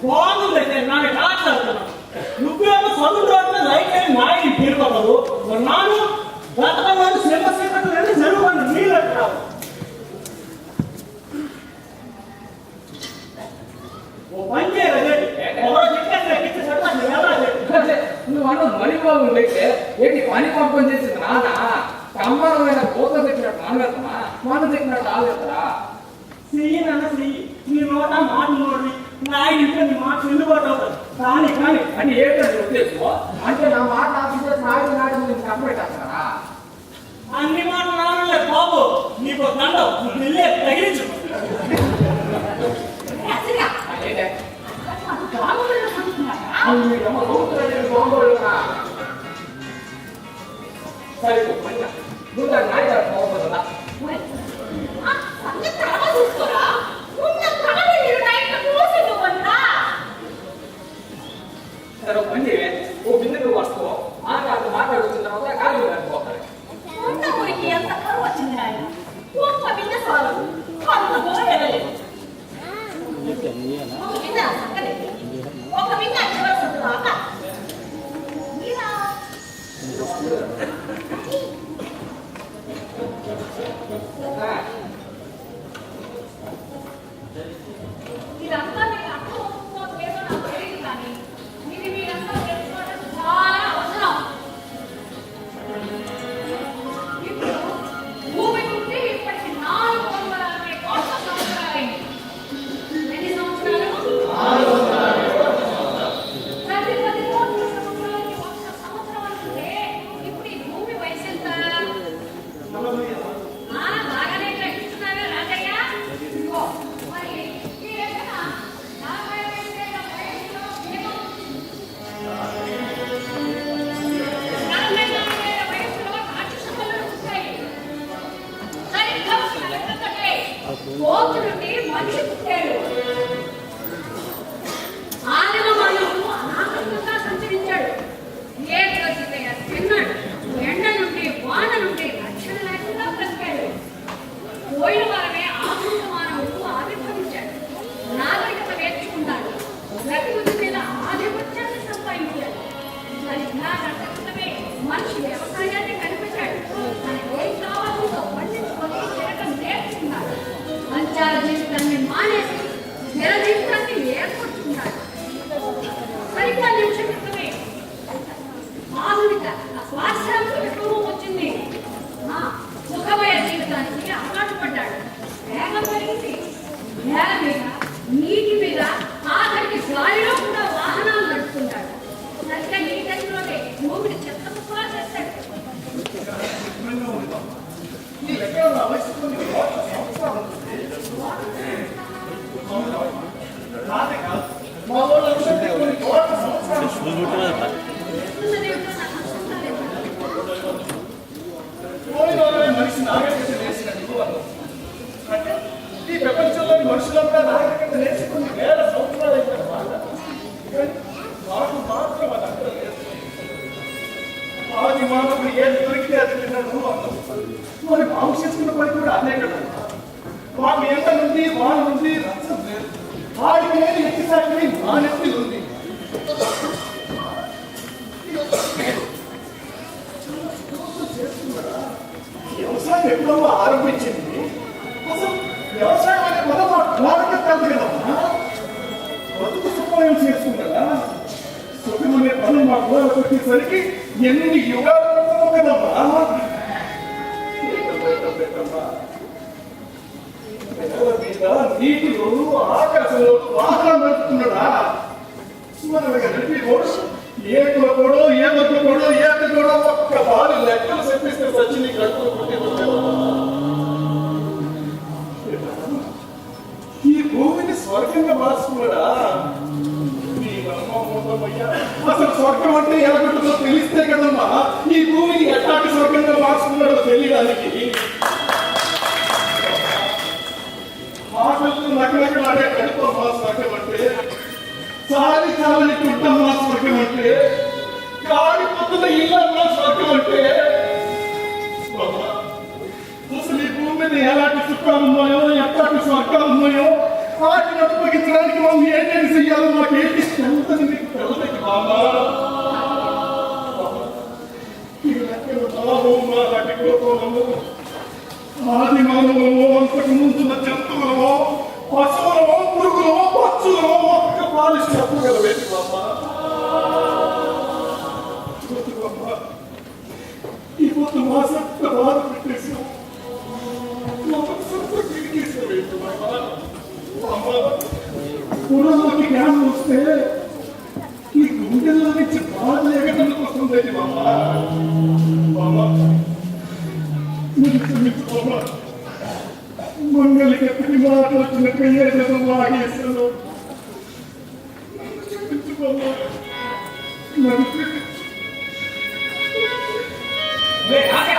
బాగుందైతే నాకు కాట్లాడుతున్నాను. నువ్వేమో చదువు రోడ్డు లైట్ అయిన నాయని పేరుకోగలవు. నాను గతంలో సిలబస్ చదువుకోండి నీళ్ళు అంటున్నావు. ఓ పని చేయలేదు నువ్వు అన్న మణిబాబు అయితే ఏంటి పని పంపం చేసింది నాన్న కమ్మరమైన కోత తెచ్చినట్టు నాన్నగడతామా మన తెచ్చినట్టు ఆగేస్తారా చెయ్యనన్నా చెయ్యి. నీ నోట మాట నోడి నా ఇంట్లో నీ మాట చెల్లుబాటు అవుతుంది. కానీ కానీ అని ఏంటంటే ఉద్దేశం అంటే నా మాట ఆఫీసర్ నాటి నాటి నేను కప్పబెట్టేస్తారా అన్ని మాట నాన్నలే బాబు నీకు దండం వెళ్ళే తగిలించు. సరే నువ్వు దాన్ని నాయకుడు పోతుందా సరే పని ఓ బిందుకు వస్తూ మాట్లాడుతున్న తర్వాత కాలు పోతారు ఎంత కరువు వచ్చింది ఆయన ఒక్క బిందె సాలు ఒక బిందె అక్క ఇదంతా మీరు అర్థం లేదో నాకు తెలియదు కానీ ఇది మీరంతా తెలుసుకోవడం చాలా అవసరం. ఇప్పుడు భూమి నుండి ఇప్పటికి 460 కోట్ల సంవత్సరాలైంది. ఎన్ని సంవత్సరాలు? 460. ప్రతి 10 కోట్ల సంవత్సరాలకి 1 సంవత్సరం అనుకుంటే ఇప్పుడు ఈ భూమి వయసు ఎంత? బాగానే గ్రహిస్తున్నారా రాజయ్య? మరి మీరేనా 45 ఏళ్ల వయసులో ఏమో 44 ఏళ్ల వయసులో రాక్షసులు ఉంటాయి. సరిగ్గా కలకత్తాకే కోతి నుండి మనిషి పుట్టాడు. ఆదిమ మానవుడు అనాగరికంగా సంచరించాడు. ఏ రోజుకైనా తిన్నాడు. ఎండ నుండి వాన నుండి రక్షణ లేకుండా బ్రతికాడు. పోయిన వారమే ఆధునిక మానవుడు ఆవిర్భవించాడు. నాగరికత నేర్చుకున్నాడు. ప్రకృతి మీద ఆధిపత్యాన్ని సంపాదించాడు. సరిగ్గా క్రితమే మనిషి వ్యవసాయాన్ని కనిపెట్టాడు. తనకు ఏం కావాలో పండించుకొని తినడం నేర్చుకున్నాడు. సంచార జీవితాన్ని మానేసి స్థిర జీవితాన్ని ఏర్పడుతున్నాడు. సరిగ్గా నిమిషం క్రితమే ఆధునిక స్వాస్థ్యానికి విప్లవం వచ్చింది. సుఖమయ జీవితానికి అలవాటు పడ్డాడు. వేగం పెరిగింది. నేల మీద నీటి మీద ఆఖరికి గాలిలో కూడా వాహనాలు నడుపుతున్నాడు. సరిగ్గా ఈ టైంలోనే భూమిని చెత్త ముక్కలా చేస్తాడు. మనిషి నాగరికత నేర్చినట్టు అంటే ఈ ప్రపంచంలోని మనుషులంతా నాగరికత నేర్చుకుని వేల సంవత్సరాలు అయిన తర్వాత మాకు మాత్రం అది అక్కడ లేదు. ఆది మానవుడు ఏది దొరికితే అది తిన్నాడు అన్నాం. మరి బాగు చేసుకున్న పని కూడా అదే కదా. మాకు ఎండ నుండి వాన నుండి రక్షణ లేదు. వాడికి నేను ఎత్తిసారి మా నెత్తి ఉంది. వ్యవసాయం ఎప్పుడో ఆరంభించింది. అసలు వ్యవసాయం అనే పదం మా కోరిక కాదు కదమ్మా. బతుకు సుఖమయం చేసుకుంటారా? సుఖం అనే పదం మా గోడ కొట్టేసరికి ఎన్ని యుగాలు కదమ్మా. మీద నీటిలో ఆకాశంలో వాహనం నడుపుతున్నాడా? ఏ కులకోడో ఏ మధ్యకోడో ఏ కూడా ఒక్క బాలు లెక్కలు చెప్పిస్తే సచి నీకు కట్టుకుని పుట్టింది. ఈ భూమిని స్వర్గంగా మార్చుకున్నాడా? అసలు స్వర్గం అంటే ఎలాగొంటుందో తెలిస్తే కదమ్మా ఈ భూమిని ఎట్లాంటి స్వర్గంగా మార్చుకున్నాడో తెలియడానికి. మాటలు నకలకలాడే కడుపమ్మా స్వర్గం అంటే, సారి చాలని కుట్టమ్మా స్వర్గం అంటే, కాడి పొద్దున ఇళ్ళమ్మా స్వర్గం అంటే. అసలు ఈ భూమి మీద ఎలాంటి సుఖాలు ఉన్నాయో ఎట్లాంటి స్వర్గాలు ఉన్నాయో వాటిని ఉపయోగించడానికి పూర్వంలోకి జ్ఞానం వస్తే ఈ గుండెల్లో నుంచి బాధ ఎగటందుకు వస్తుంది మంగళకి ఎప్పటి మాటలు వచ్చిన పెయ్యేదో వాగేస్తాను రే, ఆగే.